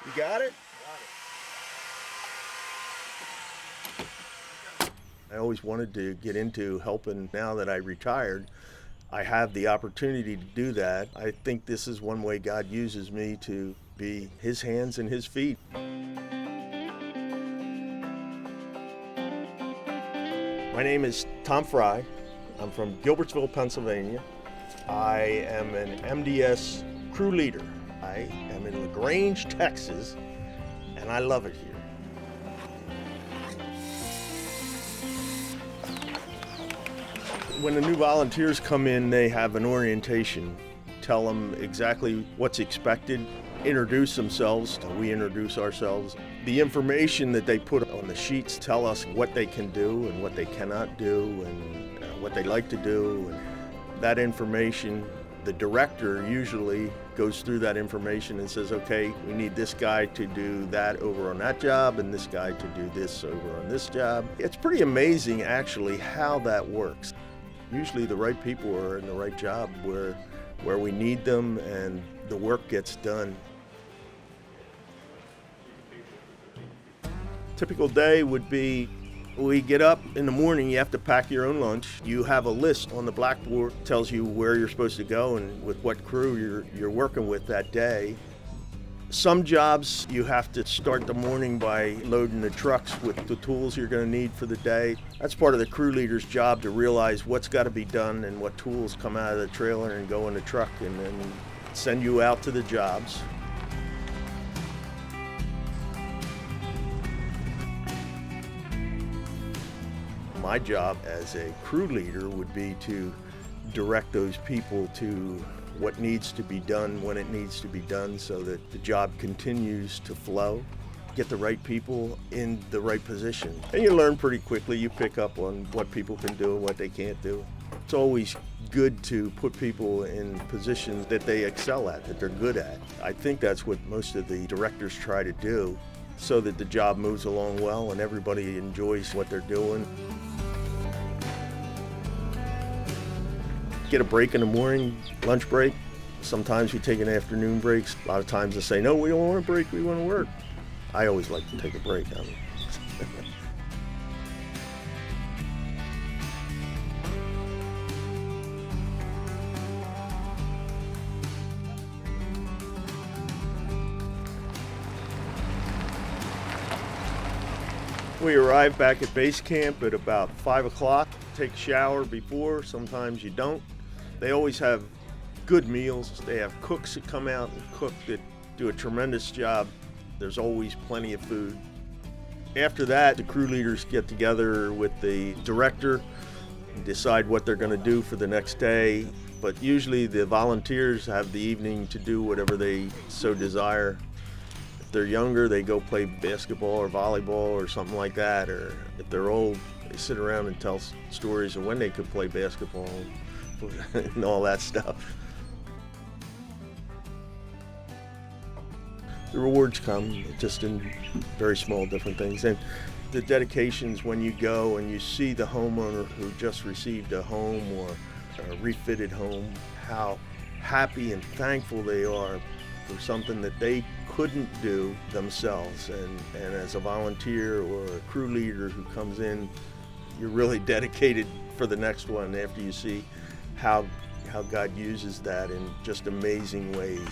You got it? I always wanted to get into helping. Now that I retired, I have the opportunity to do that. I think this is one way God uses me to be his hands and his feet. My name is Tom Fry. I'm from Gilbertsville, Pennsylvania. I am an MDS crew leader. I am in LaGrange, Texas, and I love it here. When the new volunteers come in, they have an orientation. Tell them exactly what's expected, introduce themselves, we introduce ourselves. The information that they put on the sheets tell us what they can do and what they cannot do and what they like to do. And that information, the director usually goes through that information and says, okay, we need this guy to do that over on that job and this guy to do this over on this job. It's pretty amazing actually how that works. Usually the right people are in the right job where we need them and the work gets done. Typical day would be, we get up in the morning, you have to pack your own lunch. You have a list on the blackboard, tells you where you're supposed to go and with what crew you're working with that day. Some jobs you have to start the morning by loading the trucks with the tools you're going to need for the day. That's part of the crew leader's job, to realize what's got to be done and what tools come out of the trailer and go in the truck, and then send you out to the jobs. My job as a crew leader would be to direct those people to what needs to be done when it needs to be done so that the job continues to flow. Get the right people in the right position. And you learn pretty quickly, you pick up on what people can do and what they can't do. It's always good to put people in positions that they excel at, that they're good at. I think that's what most of the directors try to do, so that the job moves along well and everybody enjoys what they're doing. Get a break in the morning, lunch break. Sometimes we take an afternoon break. A lot of times they say, no, we don't want a break, we want to work. I always like to take a break. We arrive back at base camp at about 5 o'clock. Take a shower before, sometimes you don't. They always have good meals. They have cooks that come out and cook that do a tremendous job. There's always plenty of food. After that, the crew leaders get together with the director and decide what they're going to do for the next day. But usually the volunteers have the evening to do whatever they so desire. If they're younger, they go play basketball or volleyball or something like that. Or if they're old, they sit around and tell stories of when they could play basketball and all that stuff. The rewards come just in very small different things. And the dedications, when you go and you see the homeowner who just received a home or a refitted home, how happy and thankful they are for something that they couldn't do themselves. And as a volunteer or a crew leader who comes in, you're really dedicated for the next one after you see how God uses that in just amazing ways.